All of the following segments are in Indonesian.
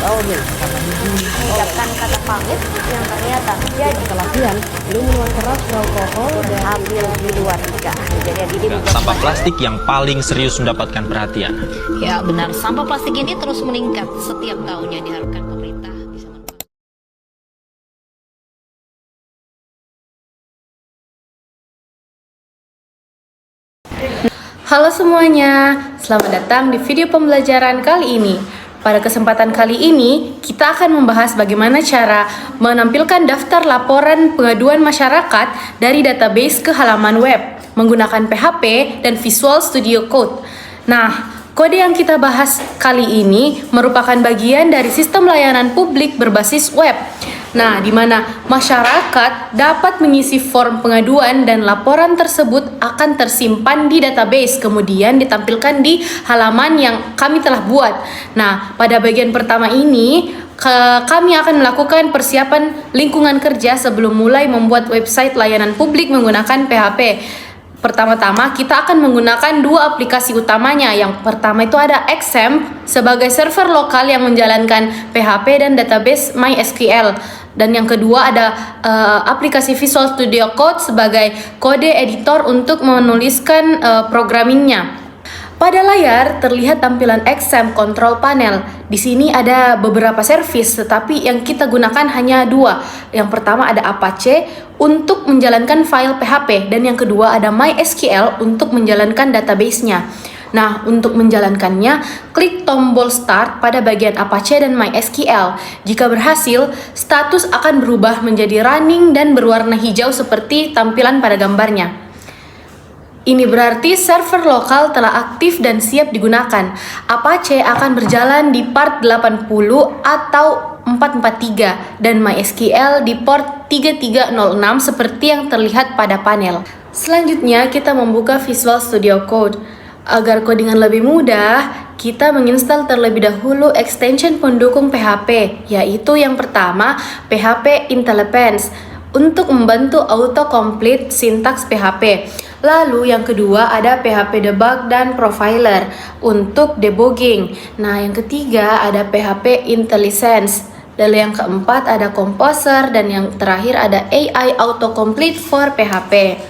mengucapkan kata pamit yang ternyata jadi Latihan, minuman keras, alkohol, dan ambil di luar nikah. Jadi Sampah plastik yang paling serius mendapatkan perhatian. Ya benar, sampah plastik ini terus meningkat setiap tahunnya. Diharapkan pemerintah bisa Halo semuanya, selamat datang di video pembelajaran kali ini. Pada kesempatan kali ini, kita akan membahas bagaimana cara menampilkan daftar laporan pengaduan masyarakat dari database ke halaman web menggunakan PHP dan Visual Studio Code. Nah, kode yang kita bahas kali ini merupakan bagian dari sistem layanan publik berbasis web. Nah, di mana masyarakat dapat mengisi form pengaduan dan laporan tersebut akan tersimpan di database, kemudian ditampilkan di halaman yang kami telah buat. Nah, pada bagian pertama ini, kami akan melakukan persiapan lingkungan kerja sebelum mulai membuat website layanan publik menggunakan PHP. Pertama-tama kita akan menggunakan dua aplikasi utamanya. Yang pertama itu ada XAMPP sebagai server lokal yang menjalankan PHP dan database MySQL. Dan yang kedua ada aplikasi Visual Studio Code sebagai kode editor untuk menuliskan programmingnya. Pada layar terlihat tampilan XAMPP Control Panel. Di sini ada beberapa service, tetapi yang kita gunakan hanya dua. Yang pertama ada Apache untuk menjalankan file PHP, dan yang kedua ada MySQL untuk menjalankan database-nya. Nah, untuk menjalankannya, klik tombol Start pada bagian Apache dan MySQL. Jika berhasil, status akan berubah menjadi running dan berwarna hijau seperti tampilan pada gambarnya. Ini berarti server lokal telah aktif dan siap digunakan. Apache akan berjalan di port 80 atau 443 dan MySQL di port 3306 seperti yang terlihat pada panel. Selanjutnya kita membuka Visual Studio Code. Agar codingan lebih mudah, kita menginstal terlebih dahulu extension pendukung PHP, yaitu yang pertama PHP Intelligence untuk membantu autocomplete sintaks PHP. Lalu yang kedua ada PHP Debug dan Profiler untuk debugging. Nah, yang ketiga ada PHP IntelliSense. Dan yang keempat ada Composer, dan yang terakhir ada AI Autocomplete for PHP.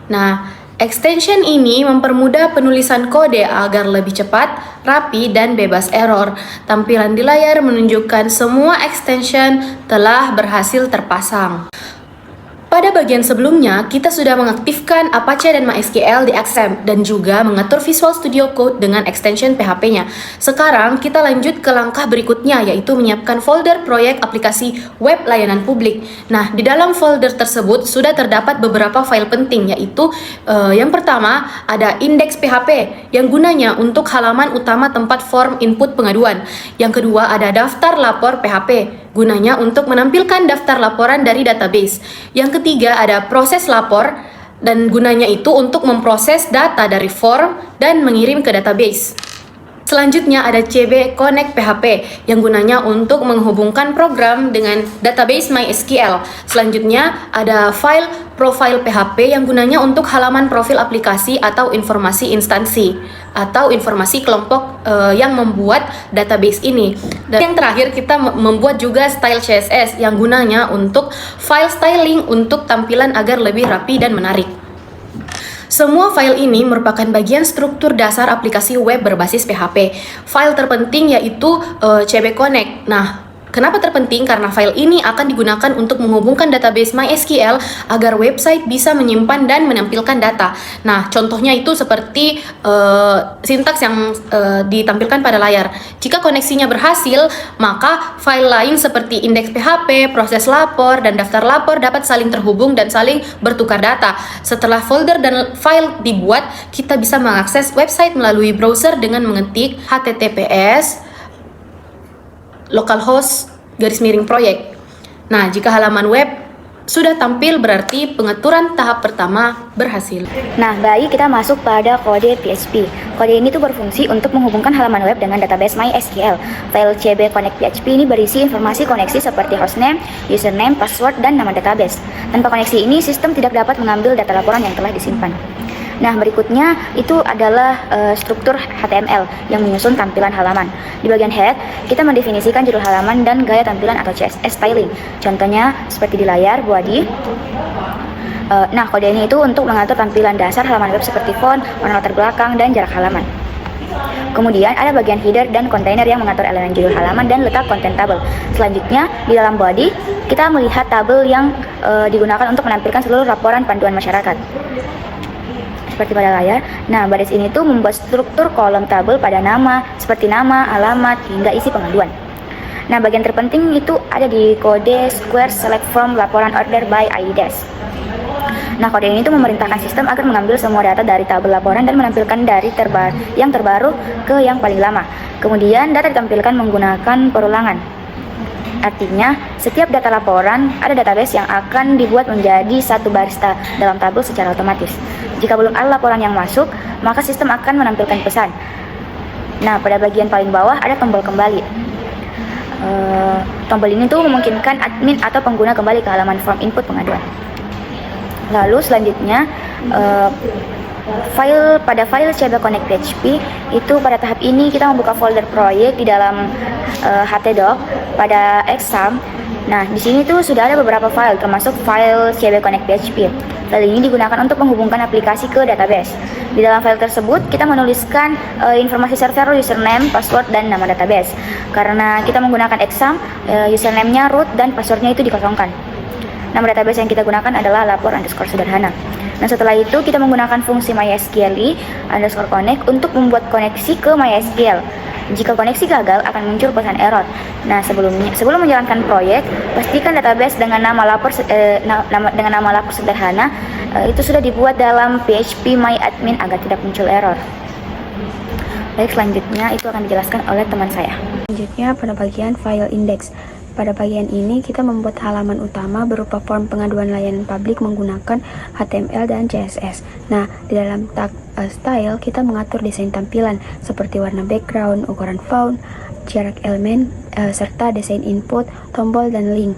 Nah, extension ini mempermudah penulisan kode agar lebih cepat, rapi, dan bebas error. Tampilan di layar menunjukkan semua extension telah berhasil terpasang. Pada bagian sebelumnya, kita sudah mengaktifkan Apache dan MySQL di XAMPP dan juga mengatur Visual Studio Code dengan extension PHP-nya. Sekarang kita lanjut ke langkah berikutnya, yaitu menyiapkan folder proyek aplikasi web layanan publik. Nah, di dalam folder tersebut sudah terdapat beberapa file penting, yaitu yang pertama ada indeks PHP yang gunanya untuk halaman utama tempat form input pengaduan. Yang kedua ada daftar lapor PHP, gunanya untuk menampilkan daftar laporan dari database. Yang ketiga ada proses lapor, dan gunanya itu untuk memproses data dari form dan mengirim ke database. Selanjutnya ada CB Connect PHP yang gunanya untuk menghubungkan program dengan database MySQL. Selanjutnya ada file profile PHP yang gunanya untuk halaman profil aplikasi atau informasi instansi atau informasi kelompok yang membuat database ini. Dan yang terakhir kita membuat juga style CSS yang gunanya untuk file styling untuk tampilan agar lebih rapi dan menarik. Semua file ini merupakan bagian struktur dasar aplikasi web berbasis PHP. File terpenting yaitu CB Connect. Nah, kenapa terpenting? Karena file ini akan digunakan untuk menghubungkan database MySQL agar website bisa menyimpan dan menampilkan data. Nah, contohnya itu seperti sintaks yang ditampilkan pada layar. Jika koneksinya berhasil, maka file lain seperti indeks PHP, proses lapor, dan daftar lapor dapat saling terhubung dan saling bertukar data. Setelah folder dan file dibuat, kita bisa mengakses website melalui browser dengan mengetik https localhost /project. Nah, jika halaman web sudah tampil berarti pengaturan tahap pertama berhasil. Nah, baik, kita masuk pada kode PHP. Kode ini tuh berfungsi untuk menghubungkan halaman web dengan database MySQL. File CB Connect PHP ini berisi informasi koneksi seperti hostname, username, password, dan nama database. Tanpa koneksi ini, sistem tidak dapat mengambil data laporan yang telah disimpan. Nah, berikutnya itu adalah struktur HTML yang menyusun tampilan halaman. Di bagian head, kita mendefinisikan judul halaman dan gaya tampilan atau CSS styling. Contohnya seperti di layar, body. Nah, kode ini itu untuk mengatur tampilan dasar halaman web seperti font, warna latar belakang, dan jarak halaman. Kemudian ada bagian header dan kontainer yang mengatur elemen judul halaman dan letak konten tabel. Selanjutnya, di dalam body, kita melihat tabel yang digunakan untuk menampilkan seluruh laporan panduan masyarakat. Seperti pada layar. Nah, baris ini tuh membuat struktur kolom tabel pada nama, seperti nama, alamat, hingga isi pengaduan. Nah, bagian terpenting itu ada di kode square select from laporan order by ID dash. Nah, kode ini tuh memerintahkan sistem agar mengambil semua data dari tabel laporan dan menampilkan dari yang terbaru ke yang paling lama. Kemudian, data ditampilkan menggunakan perulangan. Artinya, setiap data laporan ada database yang akan dibuat menjadi satu baris dalam tabel secara otomatis. Jika belum ada laporan yang masuk, maka sistem akan menampilkan pesan. Nah, pada bagian paling bawah ada tombol kembali. Tombol ini tuh memungkinkan admin atau pengguna kembali ke halaman form input pengaduan. Lalu selanjutnya, pada file CB Connect PHP itu pada tahap ini kita membuka folder proyek di dalam htdoc pada exam. Nah, di sini tuh sudah ada beberapa file termasuk file CB Connect PHP. File ini digunakan untuk menghubungkan aplikasi ke database. Di dalam file tersebut kita menuliskan informasi server, username, password, dan nama database. Karena kita menggunakan exam, username-nya root dan passwordnya itu dikosongkan. Nama database yang kita gunakan adalah lapor_sederhana. Nah, setelah itu kita menggunakan fungsi mysqli_connect untuk membuat koneksi ke MySQL. Jika koneksi gagal akan muncul pesan error. Nah, sebelum menjalankan proyek, pastikan database dengan nama lapor sederhana itu sudah dibuat dalam PHP MyAdmin agar tidak muncul error. Baik, selanjutnya itu akan dijelaskan oleh teman saya. Selanjutnya pada bagian file index. Pada bagian ini kita membuat halaman utama berupa form pengaduan layanan publik menggunakan HTML dan CSS. Nah, di dalam tag style kita mengatur desain tampilan seperti warna background, ukuran font, jarak elemen, serta desain input, tombol, dan link.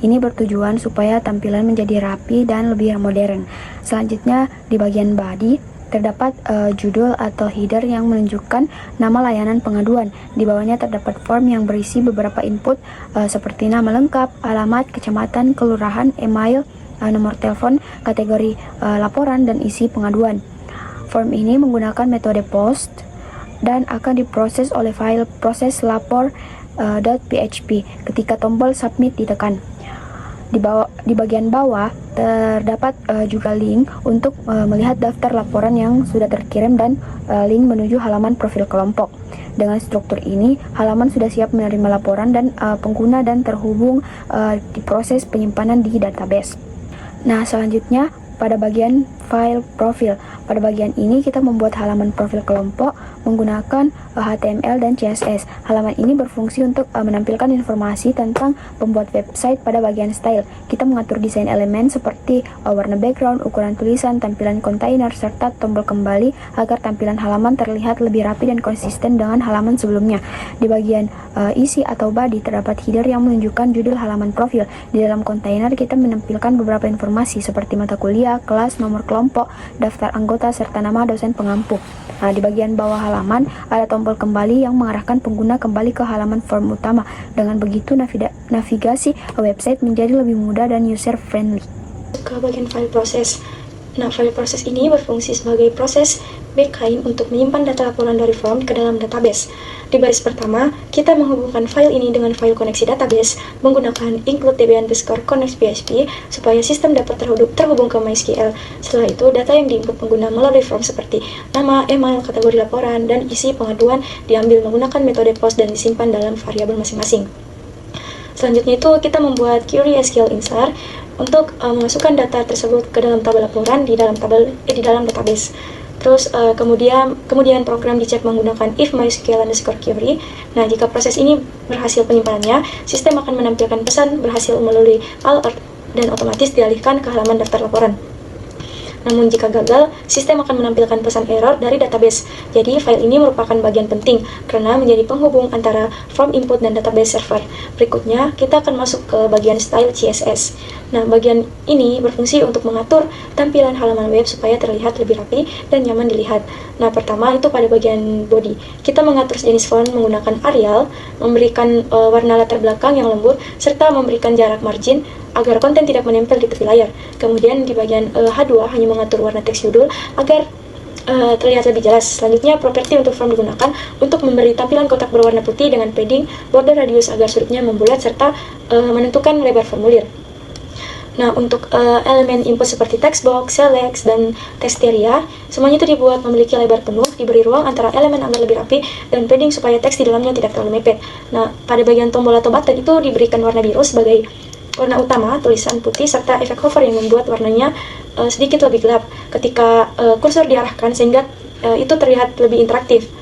Ini bertujuan supaya tampilan menjadi rapi dan lebih modern. Selanjutnya di bagian body terdapat judul atau header yang menunjukkan nama layanan pengaduan. Di bawahnya terdapat form yang berisi beberapa input seperti nama lengkap, alamat, kecamatan, kelurahan, email, nomor telepon, kategori laporan, dan isi pengaduan. Form ini menggunakan metode POST dan akan diproses oleh file proses lapor.php ketika tombol submit ditekan. Di bagian bawah terdapat juga link untuk melihat daftar laporan yang sudah terkirim dan link menuju halaman profil kelompok. Dengan struktur ini, halaman sudah siap menerima laporan dan pengguna dan terhubung di proses penyimpanan di database. Nah, selanjutnya pada bagian file profil. Pada bagian ini kita membuat halaman profil kelompok menggunakan HTML dan CSS. Halaman ini berfungsi untuk menampilkan informasi tentang pembuat website. Pada bagian style, kita mengatur desain elemen seperti warna background, ukuran tulisan, tampilan kontainer, serta tombol kembali agar tampilan halaman terlihat lebih rapi dan konsisten dengan halaman sebelumnya. Di bagian isi atau body terdapat header yang menunjukkan judul halaman profil. Di dalam kontainer kita menampilkan beberapa informasi seperti mata kuliah, kelas, nomor kelompok, daftar anggota, serta nama dosen pengampu. Nah, di bagian bawah halaman ada tombol kembali yang mengarahkan pengguna kembali ke halaman form utama. Dengan begitu navigasi website menjadi lebih mudah dan user friendly. Ke bagian file proses. Nah, file proses ini berfungsi sebagai proses backend untuk menyimpan data laporan dari form ke dalam database. Di baris pertama, kita menghubungkan file ini dengan file koneksi database menggunakan include db_connect php supaya sistem dapat terhubung ke MySQL. Setelah itu, data yang diinput pengguna melalui form seperti nama, email, kategori laporan, dan isi pengaduan diambil menggunakan metode POST dan disimpan dalam variabel masing-masing. Selanjutnya itu kita membuat query SQL insert untuk memasukkan data tersebut ke dalam tabel laporan di dalam database. Terus kemudian program dicek menggunakan if mysql_query. Nah, jika proses ini berhasil penyimpanannya, sistem akan menampilkan pesan berhasil melalui alert dan otomatis dialihkan ke halaman daftar laporan. Namun jika gagal, sistem akan menampilkan pesan error dari database. Jadi file ini merupakan bagian penting karena menjadi penghubung antara form input dan database server. Berikutnya, kita akan masuk ke bagian style CSS. Nah, bagian ini berfungsi untuk mengatur tampilan halaman web supaya terlihat lebih rapi dan nyaman dilihat. Nah, pertama itu pada bagian body. Kita mengatur jenis font menggunakan Arial, memberikan warna latar belakang yang lembut, serta memberikan jarak margin agar konten tidak menempel di tepi layar. Kemudian di bagian H2 hanya mengatur warna teks judul agar terlihat lebih jelas. Selanjutnya, properti untuk form digunakan untuk memberi tampilan kotak berwarna putih dengan padding, border radius agar sudutnya membulat, serta menentukan lebar formulir. Nah, untuk elemen input seperti text box, select, dan texteria, semuanya itu dibuat memiliki lebar penuh, diberi ruang antara elemen agar lebih rapi, dan padding supaya teks di dalamnya tidak terlalu mepet. Nah, pada bagian tombol atau button itu diberikan warna biru sebagai warna utama, tulisan putih, serta efek hover yang membuat warnanya sedikit lebih gelap ketika kursor diarahkan sehingga itu terlihat lebih interaktif.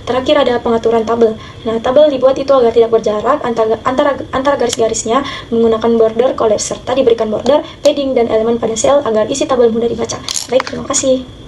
Terakhir ada pengaturan tabel. Nah, tabel dibuat itu agar tidak berjarak antara garis-garisnya menggunakan border collapse serta diberikan border, padding, dan elemen pada sel agar isi tabel mudah dibaca. Baik, terima kasih.